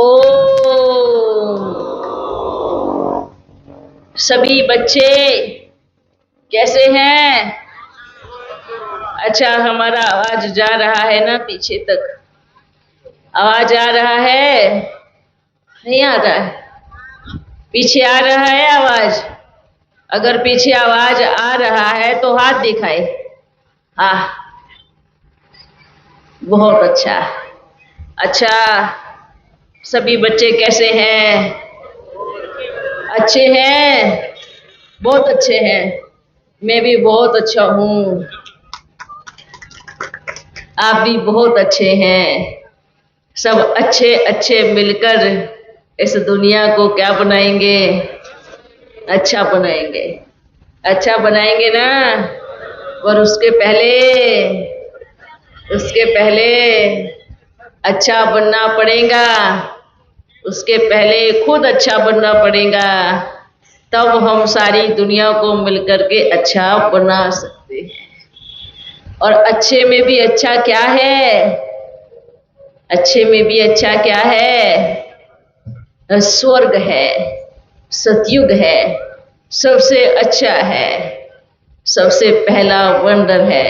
ओम। सभी बच्चे कैसे हैं? अच्छा, हमारा आवाज जा रहा है ना पीछे तक? आवाज आ रहा है? नहीं आ रहा है? पीछे आ रहा है आवाज? अगर पीछे आवाज आ रहा है तो हाथ दिखाए। हाँ, बहुत अच्छा। अच्छा, सभी बच्चे कैसे हैं? अच्छे हैं, बहुत अच्छे हैं। मैं भी बहुत अच्छा हूँ। आप भी बहुत अच्छे हैं। सब अच्छे अच्छे मिलकर इस दुनिया को क्या बनाएंगे? अच्छा बनाएंगे। अच्छा बनाएंगे ना? और उसके पहले अच्छा बनना पड़ेगा। उसके पहले खुद अच्छा बनना पड़ेगा, तब हम सारी दुनिया को मिलकर के अच्छा बना सकते हैं। और अच्छे में भी अच्छा क्या है? अच्छे में भी अच्छा क्या है? स्वर्ग है, सतयुग है, सबसे अच्छा है, सबसे पहला वंडर है।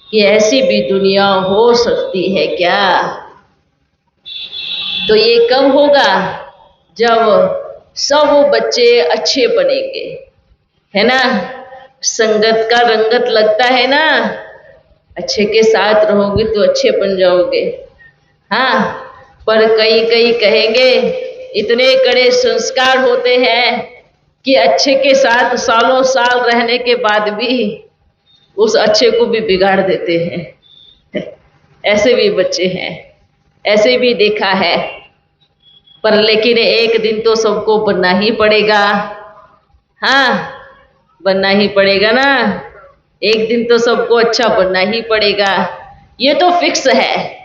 कि ऐसी भी दुनिया हो सकती है क्या? तो ये कब होगा? जब सब बच्चे अच्छे बनेंगे, है ना? संगत का रंगत लगता है ना? अच्छे के साथ रहोगे तो अच्छे बन जाओगे। हाँ, पर कई कई कहेंगे इतने कड़े संस्कार होते हैं कि अच्छे के साथ सालों साल रहने के बाद भी उस अच्छे को भी बिगाड़ देते हैं। ऐसे भी बच्चे हैं, ऐसे भी देखा है। पर लेकिन एक दिन तो सबको बनना ही पड़ेगा। हाँ, बनना ही पड़ेगा ना? एक दिन तो सबको अच्छा बनना ही पड़ेगा। ये तो फिक्स है।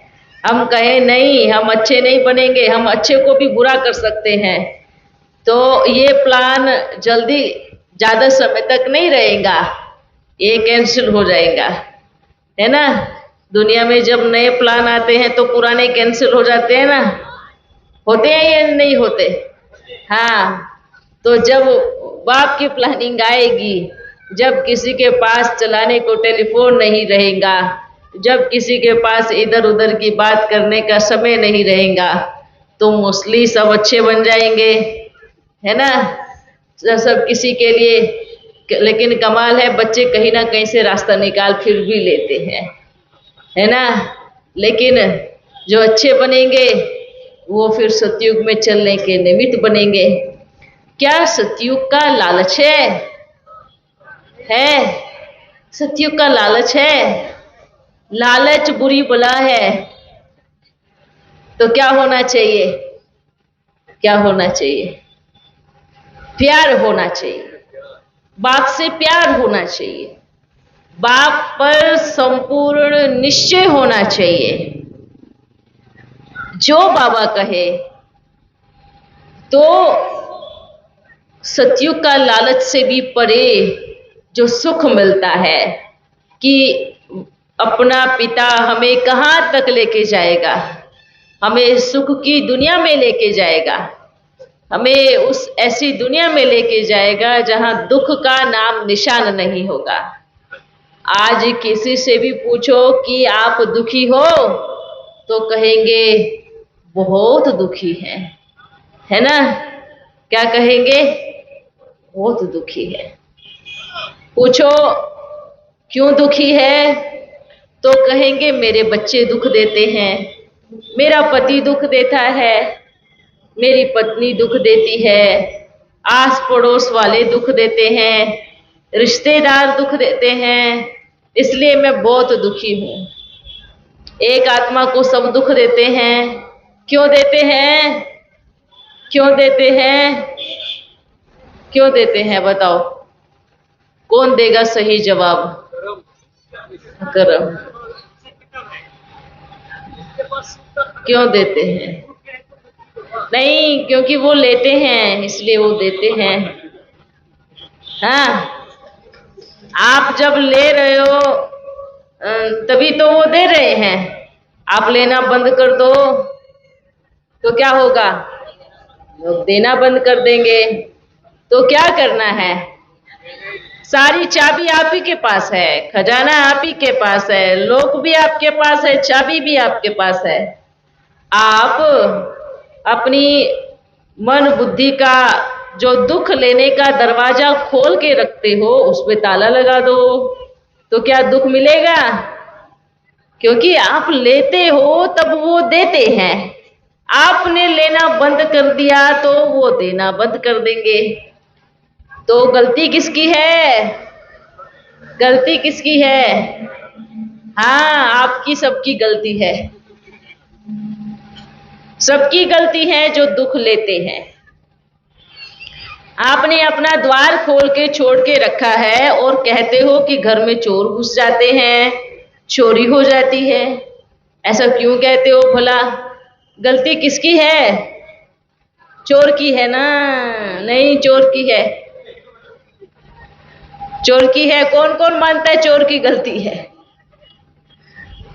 हम कहें नहीं, हम अच्छे नहीं बनेंगे, हम अच्छे को भी बुरा कर सकते हैं, तो ये प्लान जल्दी ज्यादा समय तक नहीं रहेगा, ये कैंसिल हो जाएगा, है ना? दुनिया में जब नए प्लान आते हैं तो पुराने कैंसिल हो जाते हैं ना? होते हैं या नहीं होते? हाँ, तो जब बाप की प्लानिंग आएगी, जब किसी के पास चलाने को टेलीफोन नहीं रहेगा, जब किसी के पास इधर उधर की बात करने का समय नहीं रहेगा, तो मोस्टली सब अच्छे बन जाएंगे, है ना? सब किसी के लिए। लेकिन कमाल है, बच्चे कहीं ना कहीं से रास्ता निकाल फिर भी लेते हैं, है ना? लेकिन जो अच्छे बनेंगे वो फिर सतयुग में चलने के निमित्त बनेंगे। क्या सतयुग का लालच है? है? सतयुग का लालच है? लालच बुरी बला है। तो क्या होना चाहिए? क्या होना चाहिए? प्यार होना चाहिए। बाप से प्यार होना चाहिए। बाप पर संपूर्ण निश्चय होना चाहिए। जो बाबा कहे तो सतयुग का लालच से भी परे जो सुख मिलता है कि अपना पिता हमें कहाँ तक लेके जाएगा, हमें सुख की दुनिया में लेके जाएगा, हमें उस ऐसी दुनिया में लेके जाएगा जहां दुख का नाम निशान नहीं होगा। आज किसी से भी पूछो कि आप दुखी हो, तो कहेंगे बहुत दुखी है ना? क्या कहेंगे? बहुत दुखी है। पूछो क्यों दुखी है, तो कहेंगे मेरे बच्चे दुख देते हैं, मेरा पति दुख देता है, मेरी पत्नी दुख देती है, आस पड़ोस वाले दुख देते हैं, रिश्तेदार दुख देते हैं, इसलिए मैं बहुत दुखी हूँ। एक आत्मा को सब दुख देते हैं। क्यों देते हैं? क्यों देते हैं? क्यों देते हैं बताओ? कौन देगा सही जवाब? कर्म। क्यों देते हैं? नहीं, क्योंकि वो लेते हैं इसलिए वो देते हैं। हाँ, आप जब ले रहे हो तभी तो वो दे रहे हैं। आप लेना बंद कर दो तो क्या होगा? लोग देना बंद कर देंगे। तो क्या करना है? सारी चाबी आप ही के पास है, खजाना आप ही के पास है, लोक भी आपके पास है, चाबी भी आपके पास है। आप अपनी मन बुद्धि का जो दुख लेने का दरवाजा खोल के रखते हो उस पे ताला लगा दो, तो क्या दुख मिलेगा? क्योंकि आप लेते हो तब वो देते हैं। आपने लेना बंद कर दिया तो वो देना बंद कर देंगे। तो गलती किसकी है? गलती किसकी है? हाँ, आपकी सबकी गलती है। सबकी गलती है जो दुख लेते हैं। आपने अपना द्वार खोल के छोड़ के रखा है और कहते हो कि घर में चोर घुस जाते हैं, चोरी हो जाती है। ऐसा क्यों कहते हो भला? गलती किसकी है? चोर की है ना? नहीं, चोर की है। चोर की है। कौन कौन मानता है चोर की गलती है?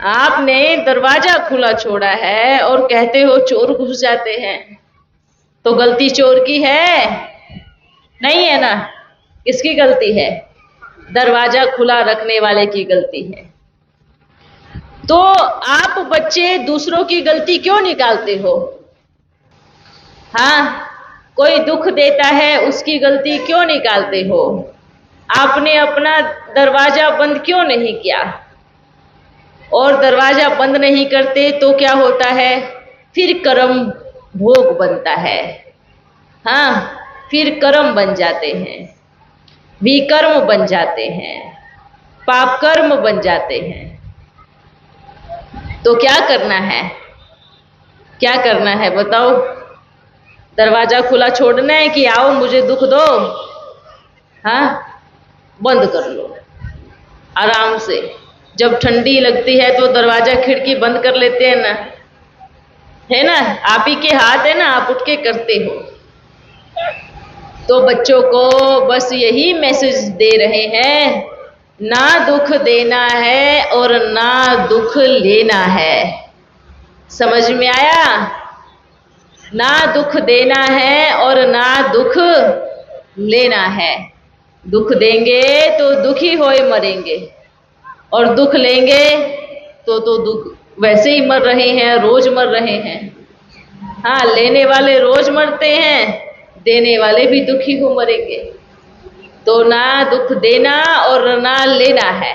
आपने दरवाजा खुला छोड़ा है और कहते हो चोर घुस जाते हैं, तो गलती चोर की है? नहीं है ना? किसकी गलती है? दरवाजा खुला रखने वाले की गलती है। तो आप बच्चे दूसरों की गलती क्यों निकालते हो? हाँ, कोई दुख देता है उसकी गलती क्यों निकालते हो? आपने अपना दरवाजा बंद क्यों नहीं किया? और दरवाजा बंद नहीं करते तो क्या होता है? फिर कर्म भोग बनता है। हाँ, फिर कर्म बन जाते हैं, विकर्म बन जाते हैं, पाप कर्म बन जाते हैं। तो क्या करना है? क्या करना है बताओ? दरवाजा खुला छोड़ना है कि आओ मुझे दुख दो? हाँ, बंद कर लो आराम से। जब ठंडी लगती है तो दरवाजा खिड़की बंद कर लेते हैं ना, है ना? आप ही के हाथ है ना, आप उठ के करते हो। तो बच्चों को बस यही मैसेज दे रहे हैं, ना दुख देना है और ना दुख लेना है। समझ में आया? ना दुख देना है और ना दुख लेना है। दुख देंगे तो दुखी होए मरेंगे, और दुख लेंगे तो दुख वैसे ही मर रहे हैं, रोज मर रहे हैं। हाँ, लेने वाले रोज मरते हैं, देने वाले भी दुखी हो मरेंगे। तो ना दुख देना और ना लेना है,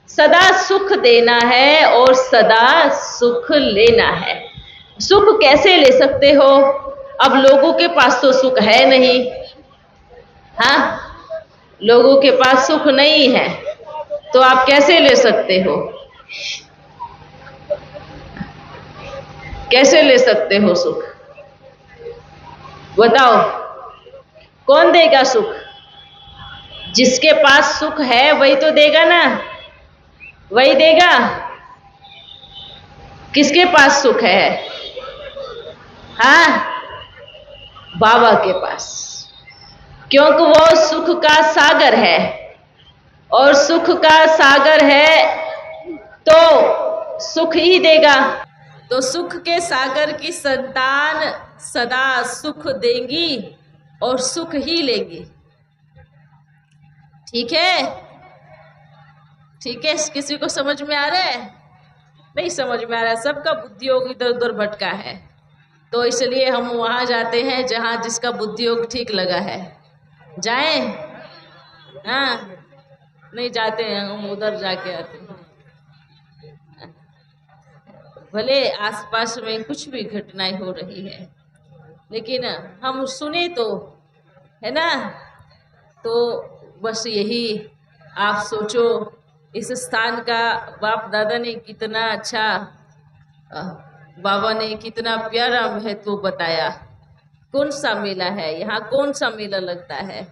सदा सुख देना है और सदा सुख लेना है। सुख कैसे ले सकते हो? अब लोगों के पास तो सुख है नहीं। हाँ, लोगों के पास सुख नहीं है, तो आप कैसे ले सकते हो? कैसे ले सकते हो सुख? बताओ, कौन देगा सुख? जिसके पास सुख है वही तो देगा ना, वही देगा। किसके पास सुख है? हाँ, बाबा के पास, क्योंकि वो सुख का सागर है, और सुख का सागर है तो सुख ही देगा। तो सुख के सागर की संतान सदा सुख देंगी और सुख ही लेंगी। ठीक है? ठीक है? किसी को समझ में आ रहा है? नहीं समझ में आ रहा है, सबका बुद्धि योग इधर उधर भटका है। तो इसलिए हम वहां जाते हैं जहां जिसका बुद्धि योग ठीक लगा है। जाएं? हाँ, नहीं जाते हैं, हम उधर जाके आते हैं। भले आसपास में कुछ भी घटनाएं हो रही है, लेकिन हम सुने तो, है ना? तो बस यही आप सोचो, इस स्थान का बाप दादा ने कितना अच्छा, बाबा ने कितना प्यारा महत्व बताया। कौन सा मेला है यहाँ? कौन सा मेला लगता है?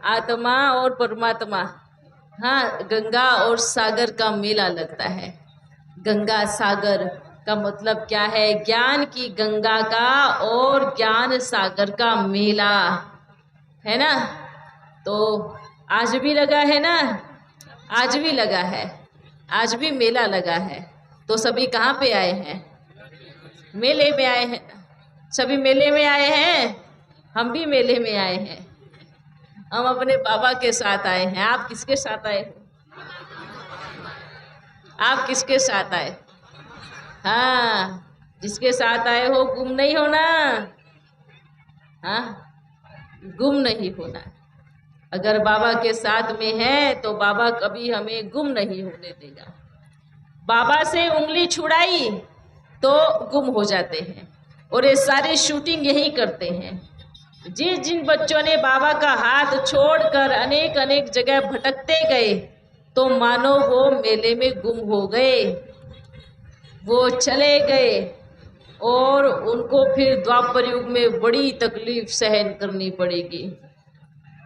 आत्मा और परमात्मा, हाँ, गंगा और सागर का मेला लगता है। गंगा सागर का मतलब क्या है? ज्ञान की गंगा का और ज्ञान सागर का मेला, है ना? तो आज भी लगा है ना? आज भी लगा है, आज भी मेला लगा है। तो सभी कहाँ पे आए हैं? मेले में आए हैं, सभी मेले में आए हैं, हम भी मेले में आए हैं। हम अपने बाबा के साथ आए हैं। आप किसके साथ आए हो? आप किसके साथ आए? हाँ, जिसके साथ आए हो गुम नहीं होना। हाँ, गुम नहीं होना। अगर बाबा के साथ में है तो बाबा कभी हमें गुम नहीं होने देगा। बाबा से उंगली छुड़ाई तो गुम हो जाते हैं, और ये सारी शूटिंग यही करते हैं। जिन बच्चों ने बाबा का हाथ छोड़कर अनेक अनेक जगह भटकते गए, तो मानो वो मेले में गुम हो गए, वो चले गए, और उनको फिर द्वापर युग में बड़ी तकलीफ सहन करनी पड़ेगी।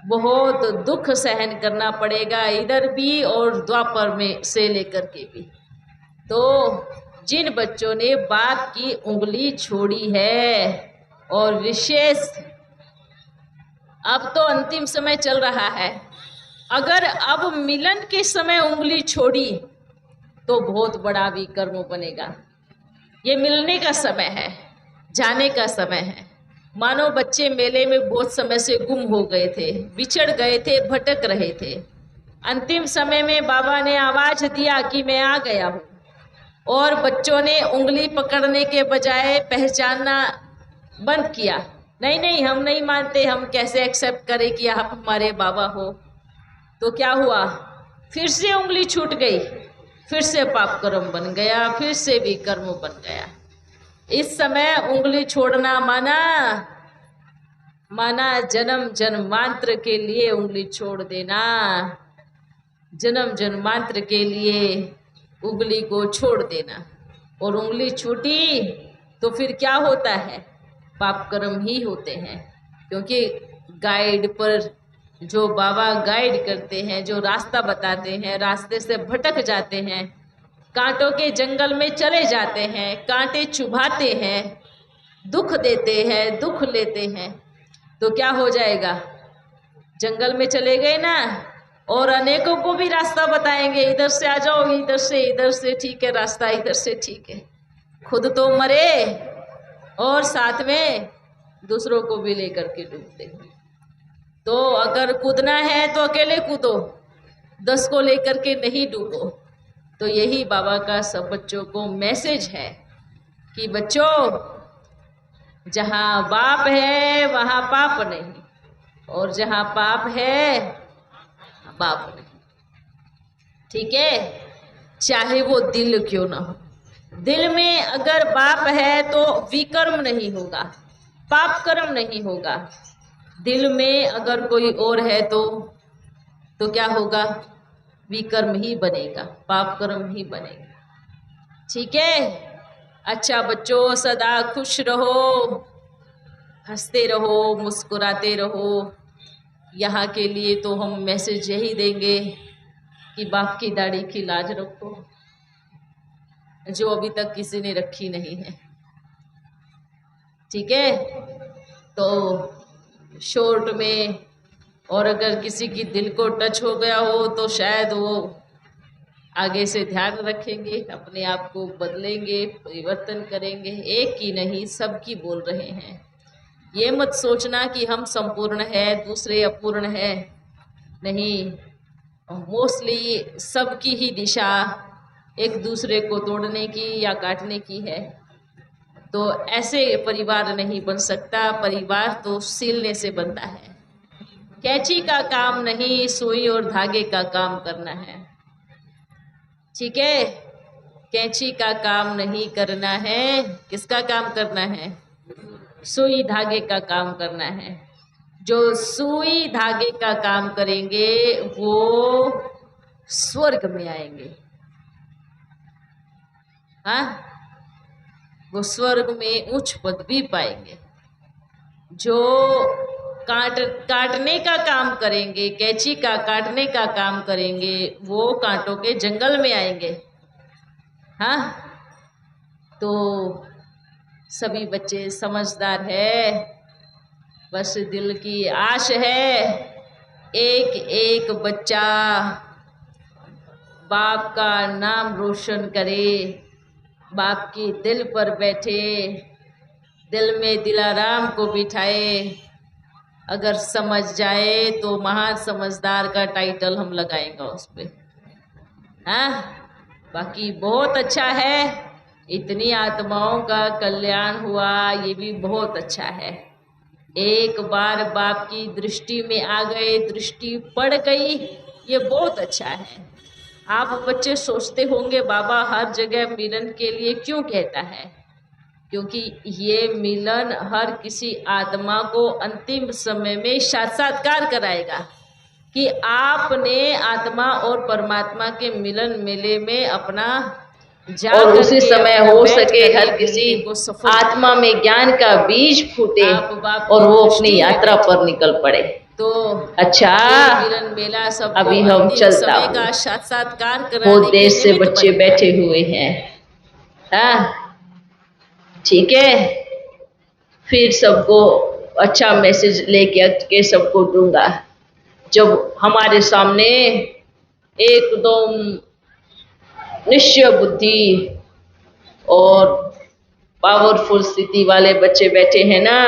बहुत दुख सहन करना पड़ेगा, इधर भी और द्वापर में से लेकर के भी। तो जिन बच्चों ने बाप की उंगली छोड़ी है, और विशेष अब तो अंतिम समय चल रहा है, अगर अब मिलन के समय उंगली छोड़ी तो बहुत बड़ा विकर्म बनेगा। ये मिलने का समय है, जाने का समय है। मानो बच्चे मेले में बहुत समय से गुम हो गए थे, बिछड़ गए थे, भटक रहे थे। अंतिम समय में बाबा ने आवाज दिया कि मैं आ गया हूँ, और बच्चों ने उंगली पकड़ने के बजाय पहचानना बंद किया। नहीं नहीं, हम नहीं मानते, हम कैसे एक्सेप्ट करें कि आप हमारे बाबा हो। तो क्या हुआ? फिर से उंगली छूट गई, फिर से पाप कर्म बन गया, फिर से भी कर्म बन गया। इस समय उंगली छोड़ना माना जन्म जन्मांतर के लिए उंगली छोड़ देना। जन्म जन्मांतर के लिए उंगली को छोड़ देना। और उंगली छूटी तो फिर क्या होता है? पाप कर्म ही होते हैं। क्योंकि गाइड पर जो बाबा गाइड करते हैं, जो रास्ता बताते हैं, रास्ते से भटक जाते हैं, कांटों के जंगल में चले जाते हैं, कांटे चुभाते हैं, दुख देते हैं, दुख लेते हैं, तो क्या हो जाएगा? जंगल में चले गए ना, और अनेकों को भी रास्ता बताएंगे, इधर से आ जाओ, इधर से ठीक है रास्ता, इधर से ठीक है। खुद तो मरे और साथ में दूसरों को भी लेकर के डूबते हैं। तो अगर कूदना है तो अकेले कूदो, 10 को लेकर के नहीं डूबो। तो यही बाबा का सब बच्चों को मैसेज है कि बच्चों, जहाँ बाप है वहाँ पाप नहीं, और जहाँ पाप है बाप नहीं। ठीक है? चाहे वो दिल क्यों ना हो। दिल में अगर बाप है तो विकर्म नहीं होगा, पाप कर्म नहीं होगा। दिल में अगर कोई और है तो क्या होगा? विकर्म ही बनेगा, पाप कर्म ही बनेगा। ठीक है? अच्छा बच्चों, सदा खुश रहो, हंसते रहो, मुस्कुराते रहो। यहाँ के लिए तो हम मैसेज यही देंगे कि बाप की दाढ़ी की लाज रखो, जो अभी तक किसी ने रखी नहीं है। ठीक है? तो शॉर्ट में, और अगर किसी की दिल को टच हो गया हो तो शायद वो आगे से ध्यान रखेंगे, अपने आप को बदलेंगे, परिवर्तन करेंगे। एक की नहीं, सबकी बोल रहे हैं। ये मत सोचना कि हम संपूर्ण है, दूसरे अपूर्ण है। नहीं, मोस्टली सबकी ही दिशा एक दूसरे को तोड़ने की या काटने की है। तो ऐसे परिवार नहीं बन सकता। परिवार तो सिलने से बनता है। कैंची का काम नहीं, सुई और धागे का काम करना है। ठीक है? कैंची का काम नहीं करना है, किसका काम करना है? सुई धागे का काम करना है। जो सुई धागे का काम करेंगे वो स्वर्ग में आएंगे। हाँ, वो स्वर्ग में उच्च पद भी पाएंगे। जो काटने का काम करेंगे, कैंची का काटने का काम करेंगे, वो कांटों के जंगल में आएंगे। हाँ, तो सभी बच्चे समझदार है, बस दिल की आश है एक एक बच्चा बाप का नाम रोशन करे, बाप की दिल पर बैठे, दिल में दिलाराम को बिठाए। अगर समझ जाए तो महान समझदार का टाइटल हम लगाएंगे उस पे। हाँ, बाकी बहुत अच्छा है, इतनी आत्माओं का कल्याण हुआ, ये भी बहुत अच्छा है। एक बार बाप की दृष्टि में आ गए, दृष्टि पड़ गई, ये बहुत अच्छा है। आप बच्चे सोचते होंगे बाबा हर जगह मिलन के लिए क्यों कहता है? क्योंकि ये मिलन हर किसी आत्मा को अंतिम समय में साक्षात्कार कराएगा कि आपने आत्मा और परमात्मा के मिलन मेले में अपना और उसी समय हो सके हर किसी आत्मा में ज्ञान का बीज फूटे और वो अपनी यात्रा पर निकल पड़े। तो अच्छा, मिलन मेला सब अभी हम चलता का साक्षात्कार बहुत देर से बच्चे बैठे हुए हैं। हाँ, ठीक है, फिर सबको अच्छा मैसेज लेके के सबको दूंगा। जब हमारे सामने एकदम निश्चय बुद्धि और पावरफुल स्थिति वाले बच्चे बैठे हैं ना,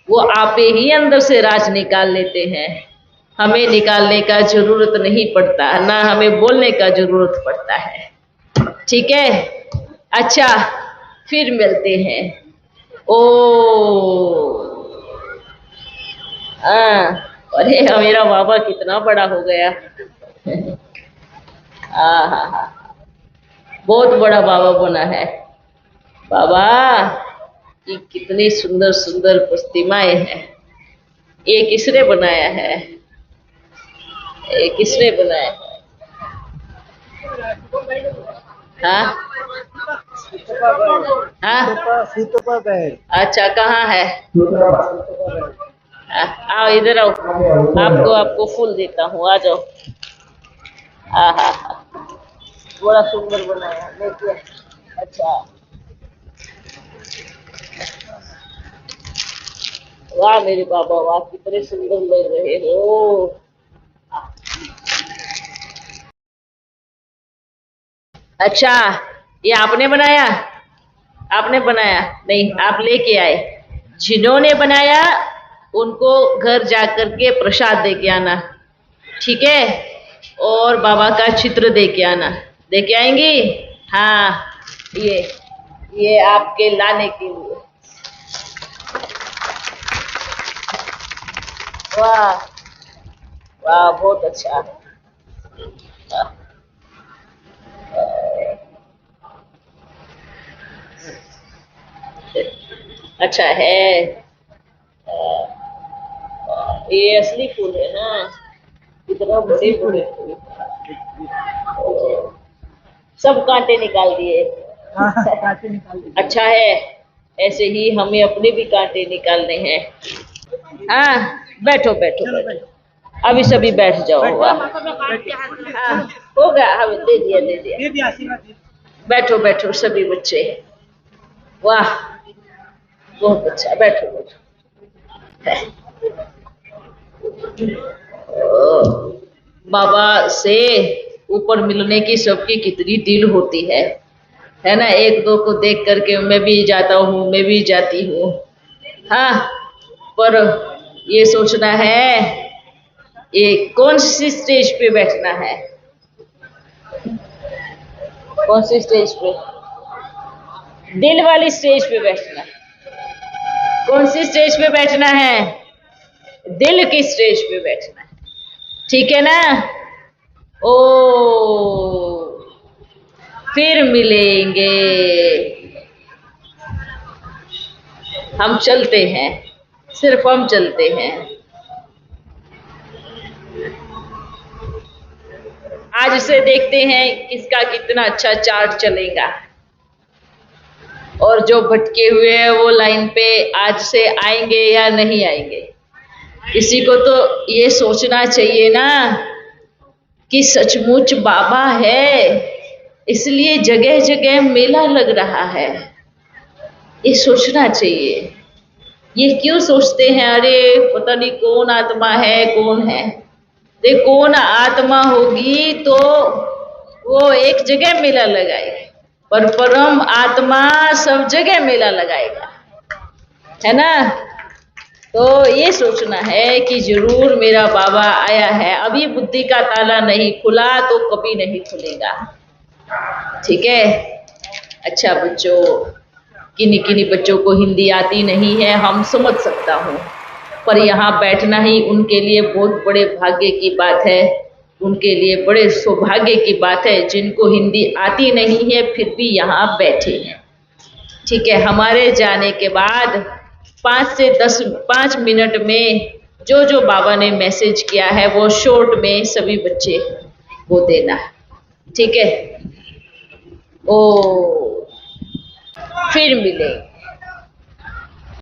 वो आपे ही अंदर से राज निकाल लेते हैं। हमें निकालने का जरूरत नहीं पड़ता, ना हमें बोलने का जरूरत पड़ता है। ठीक है, अच्छा, फिर मिलते हैं। ओ अरे मेरा बाबा कितना बड़ा हो गया। हाँ, बहुत बड़ा बाबा बना है। बाबा ये कितनी सुंदर सुंदर प्रतिमाएं हैं। ये किसने बनाया है? ये किसने बनाया है? हाँ हाँ, अच्छा, कहाँ है? आओ इधर आओ, आपको फूल देता हूँ, आ जाओ। हाँ, बड़ा सुंदर बनाया, देखिए। अच्छा, वाह मेरे बाबा, वाह कितने सुंदर लग रहे हो। अच्छा, ये आपने बनाया? आपने बनाया नहीं, आप लेके आए। जिन्होंने बनाया उनको घर जाकर के प्रसाद दे के आना, ठीक है? और बाबा का चित्र दे के आना। दे के आएंगी? हाँ, ये आपके लाने के लिए। वाह वाह, बहुत अच्छा। अच्छा है। ये असली फूल है ना, इतना बड़े बड़े फूल। सब कांटे निकाल दिए। अच्छा है, ऐसे ही हमें अपने भी कांटे निकालने हैं। हाँ, बैठो बैठो बैठो, अभी सभी बैठ जाओ। वाह, हाँ, हो गया, हमें दे दिया। बैठो बैठो सभी बच्चे। वाह, बहुत अच्छा, बैठो बैठो। बाबा से ऊपर मिलने की सबकी कितनी दिल होती है ना? एक दो को देख करके मैं भी जाता हूँ, मैं भी जाती हूँ। हाँ, पर ये सोचना है ये कौन सी स्टेज पे बैठना है? कौन सी स्टेज पे? दिल वाली स्टेज पे बैठना है। कौन सी स्टेज पे बैठना है? दिल की स्टेज पे बैठना है, ठीक है ना? ओ, फिर मिलेंगे। हम चलते हैं, सिर्फ हम चलते हैं। आज से देखते हैं किसका कितना अच्छा चार्ट चलेगा, और जो भटके हुए हैं वो लाइन पे आज से आएंगे या नहीं आएंगे। किसी को तो ये सोचना चाहिए ना कि सचमुच बाबा है, इसलिए जगह जगह मेला लग रहा है। ये सोचना चाहिए। ये क्यों सोचते हैं अरे पता नहीं कौन आत्मा है, कौन है? देख, कौन आत्मा होगी तो वो एक जगह मेला लगाएगी। पर परम आत्मा सब जगह मेला लगाएगा, है ना। तो ये सोचना है कि जरूर मेरा बाबा आया है, अभी बुद्धि का ताला नहीं खुला तो कभी नहीं खुलेगा, ठीक है। अच्छा बच्चों, किन्हीं किन्हीं बच्चों को हिंदी आती नहीं है, हम समझ सकता हूँ, पर यहाँ बैठना ही उनके लिए बहुत बड़े भाग्य की बात है, उनके लिए बड़े सौभाग्य की बात है जिनको हिंदी आती नहीं है फिर भी यहाँ बैठे हैं, ठीक है। हमारे जाने के बाद 5 मिनट में जो जो बाबा ने मैसेज किया है वो शॉर्ट में सभी बच्चे को देना, ठीक है। ओ फिर मिलेंगे।